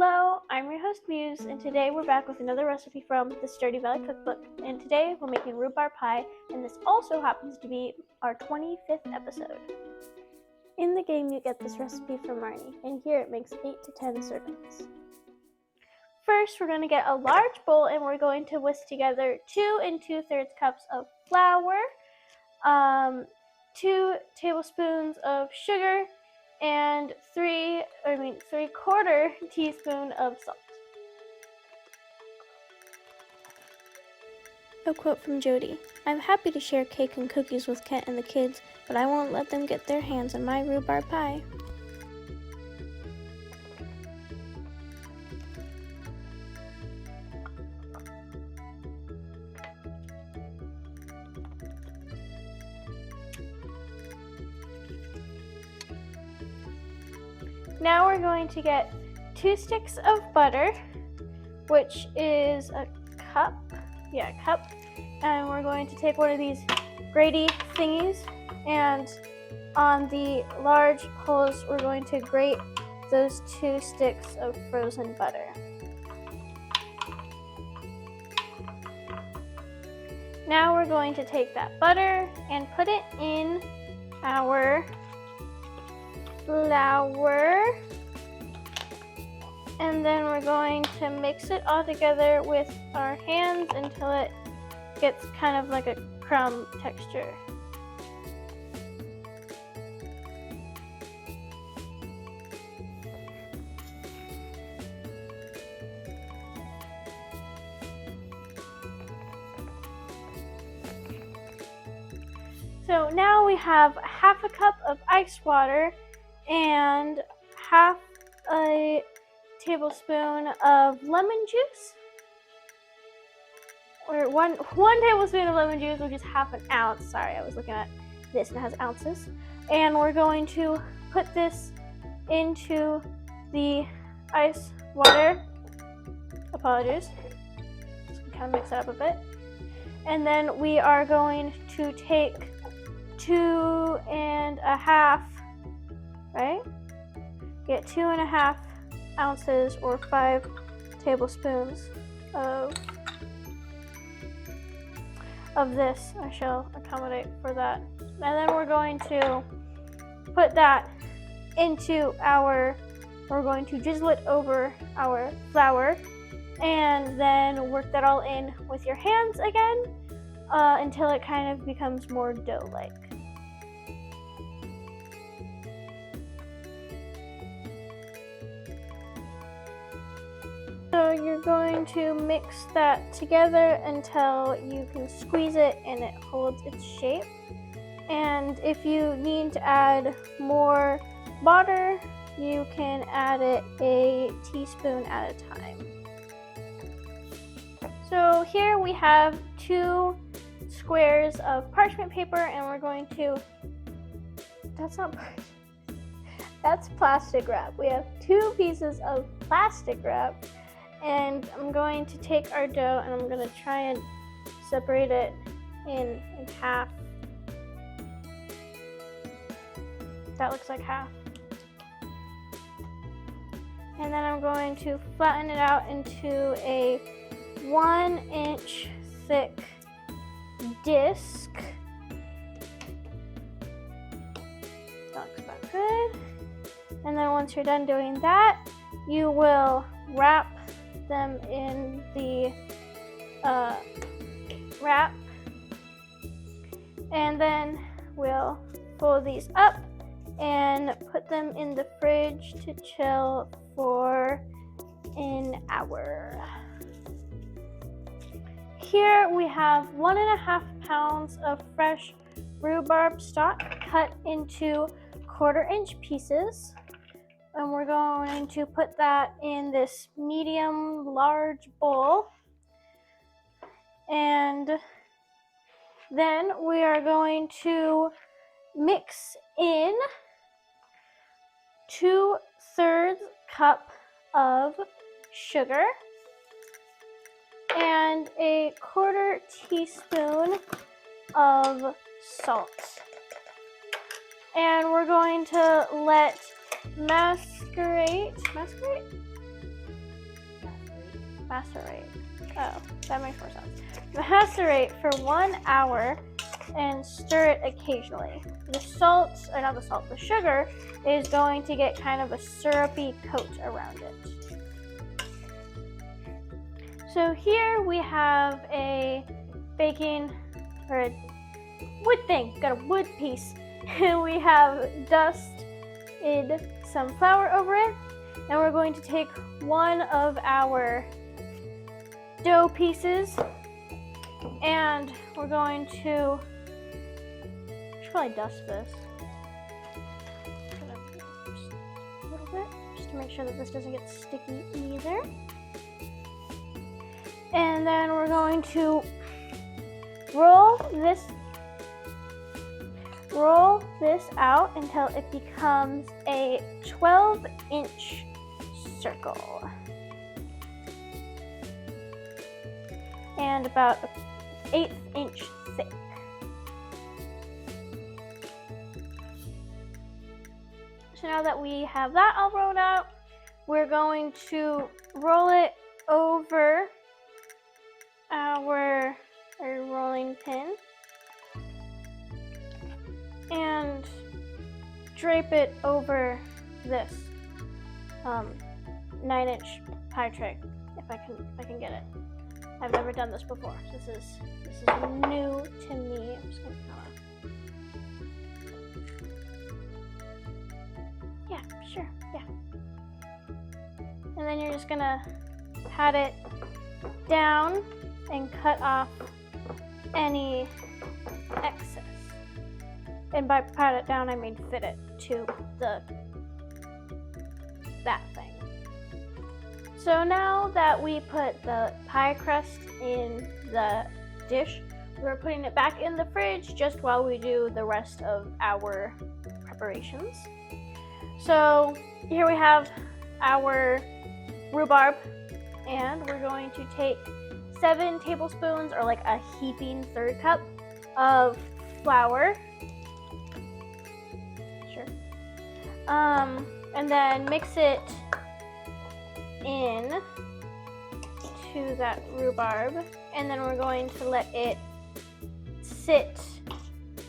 Hello, I'm your host Muse, and today we're back with another recipe from the Stardew Valley cookbook. And today we're making rhubarb pie, and this also happens to be our 25th episode. In the game, you get this recipe from Marnie, and here it makes 8 to 10 servings. First, we're going to get a large bowl, and we're going to whisk together 2 2/3 cups of flour, 2 tablespoons of sugar, and 3/4 teaspoon of salt. A quote from Jody: "I'm happy to share cake and cookies with Kent and the kids, but I won't let them get their hands on my rhubarb pie." Now we're going to get 2 sticks of butter, which is a cup, and we're going to take one of these graty thingies, and on the large holes we're going to grate those 2 sticks of frozen butter. Now we're going to take that butter and put it in our flour, and then we're going to mix it all together with our hands until it gets kind of like a crumb texture. So now we have half a cup of ice water and half a tablespoon of lemon juice, or one tablespoon of lemon juice, which is half an ounce. Sorry, I was looking at this and it has ounces. And we're going to put this into the ice water. Apologies. Just kind of mix it up a bit. And then we are going to take 2.5, right? Get 2.5 ounces or 5 tablespoons of this. I shall accommodate for that. And then we're going to put that into we're going to drizzle it over our flour, and then work that all in with your hands again until it kind of becomes more dough-like. So you're going to mix that together until you can squeeze it and it holds its shape. And if you need to add more water, you can add it a teaspoon at a time. So here we have 2 squares of parchment paper, and we're going to, that's plastic wrap. We have 2 pieces of plastic wrap. And I'm going to take our dough and I'm going to try and separate it in half. That looks like half. And then I'm going to flatten it out into a 1-inch thick disc. That looks about good. And then once you're done doing that, you will wrap them in the wrap, and then we'll fold these up and put them in the fridge to chill for an hour. Here we have 1.5 pounds of fresh rhubarb stalk cut into 1/4-inch pieces. And we're going to put that in this medium large bowl. And then we are going to mix in 2/3 cup of sugar and a 1/4 teaspoon of salt. And we're going to let masquerade macerate. Oh, that makes more sense. Macerate for 1 hour and stir it occasionally. The sugar is going to get kind of a syrupy coat around it. So here we have a baking or a wood thing, got a wood piece, and we have dusted some flour over it, and we're going to take one of our dough pieces and we're going to probably dust this just a little bit just to make sure that this doesn't get sticky either. And then we're going to roll this out until it becomes a 12-inch circle and about an 1/8 inch thick. So now that we have that all rolled out, we're going to roll it over our rolling pin and drape it over this 9-inch pie tray if I can get it. I've never done this before. This is new to me. I'm just gonna yeah, sure, yeah. And then you're just gonna pat it down and cut off any excess. And by pat it down, I mean fit it to that thing. So now that we put the pie crust in the dish, we're putting it back in the fridge just while we do the rest of our preparations. So here we have our rhubarb, and we're going to take 7 tablespoons, or like a heaping 1/3 cup of flour. Sure. And then mix it in to that rhubarb, and then we're going to let it sit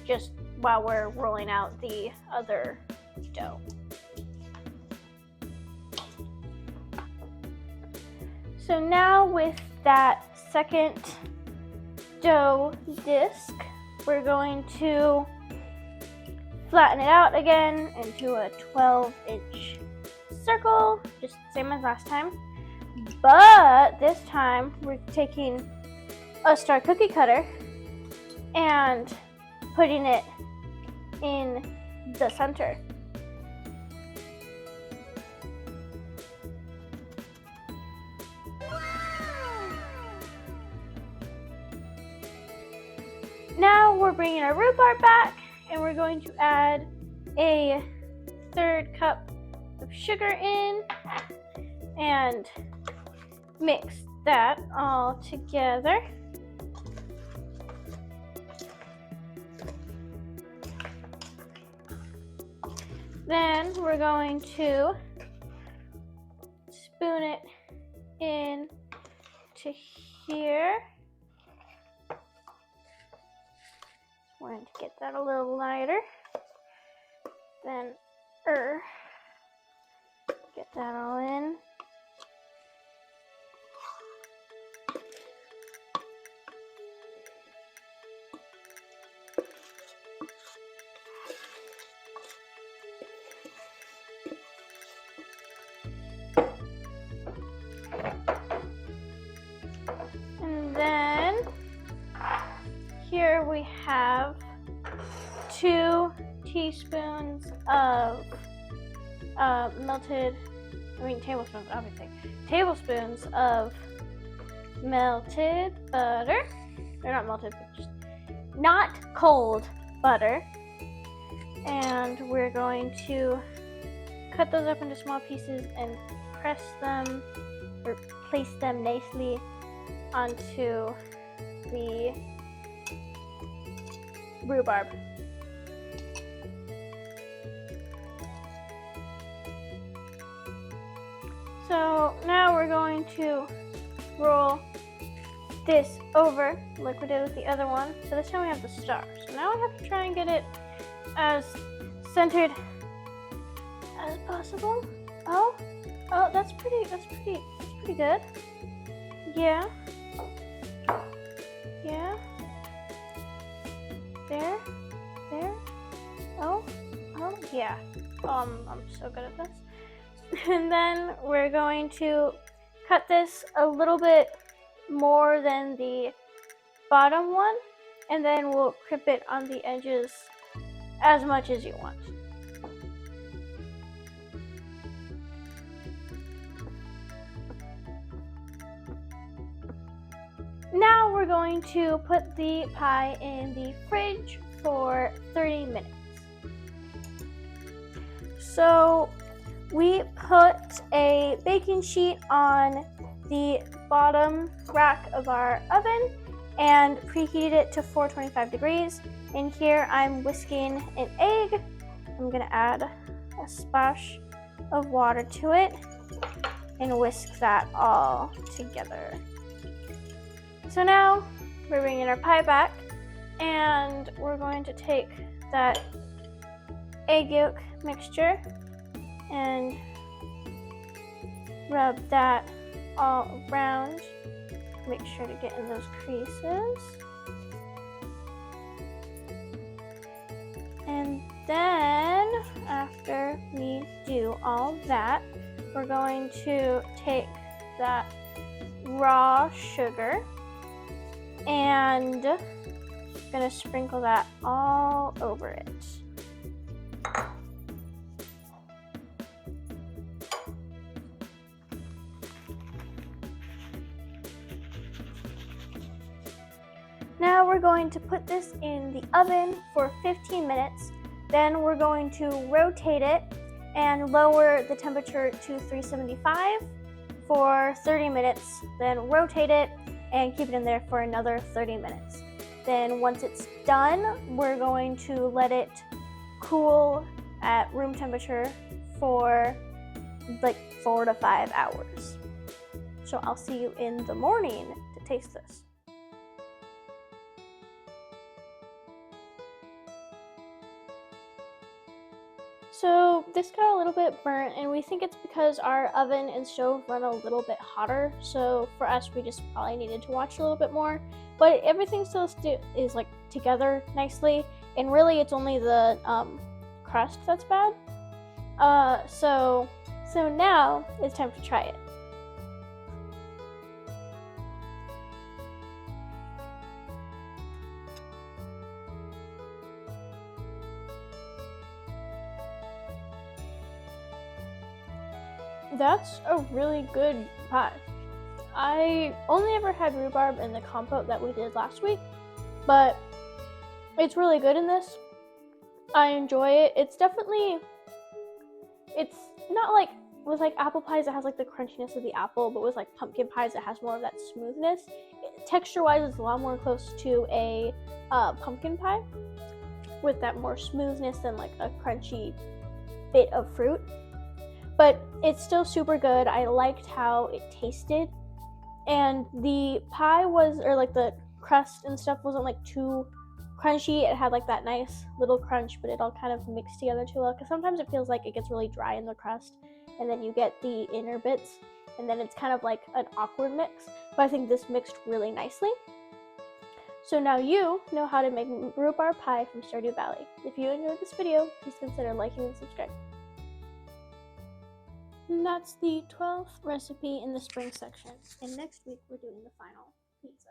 just while we're rolling out the other dough. So now with that second dough disc, we're going to flatten it out again into a 12-inch circle, just the same as last time. But this time we're taking a star cookie cutter and putting it in the center. Now we're bringing our rhubarb back, and we're going to add a 1/3 cup of sugar in and mix that all together. Then we're going to spoon it in to here. We're going to get that a little lighter. Then get that all in. And then here we have 2 teaspoons of tablespoons, obviously. Tablespoons of melted butter. Or not melted, but just not cold butter. And we're going to cut those up into small pieces and press them or place them nicely onto the rhubarb. So now we're going to roll this over like we did with the other one, but this time we have the star. So now I have to try and get it as centered as possible. Oh, that's pretty good. Yeah. There. Oh, yeah. I'm so good at this. And then we're going to cut this a little bit more than the bottom one, and then we'll clip it on the edges as much as you want. Now we're going to put the pie in the fridge for 30 minutes. So we put a baking sheet on the bottom rack of our oven and preheated it to 425 degrees. In here I'm whisking an egg. I'm gonna add a splash of water to it and whisk that all together. So now we're bringing our pie back, and we're going to take that egg yolk mixture and rub that all around. Make sure to get in those creases. And then after we do all that, we're going to take that raw sugar and gonna sprinkle that all over it. Now we're going to put this in the oven for 15 minutes. Then we're going to rotate it and lower the temperature to 375 for 30 minutes. Then rotate it and keep it in there for another 30 minutes. Then once it's done, we're going to let it cool at room temperature for like 4 to 5 hours. So I'll see you in the morning to taste this. So this got a little bit burnt, and we think it's because our oven and stove run a little bit hotter. So for us, we just probably needed to watch a little bit more. But everything still is like together nicely, and really it's only the crust that's bad. So now it's time to try it. That's a really good pie. I only ever had rhubarb in the compote that we did last week, but it's really good in this. I enjoy it. It's not like with like apple pies it has like the crunchiness of the apple, but with like pumpkin pies it has more of that smoothness. Texture-wise, it's a lot more close to a pumpkin pie with that more smoothness than like a crunchy bit of fruit. But it's still super good. I liked how it tasted, and the pie the crust and stuff wasn't like too crunchy. It had like that nice little crunch, but it all kind of mixed together too well, because sometimes it feels like it gets really dry in the crust and then you get the inner bits and then it's kind of like an awkward mix. But I think this mixed really nicely. So now you know how to make rhubarb pie from Stardew Valley. If you enjoyed this video, please consider liking and subscribing. And that's the 12th recipe in the spring section. And next week we're doing the final pizza.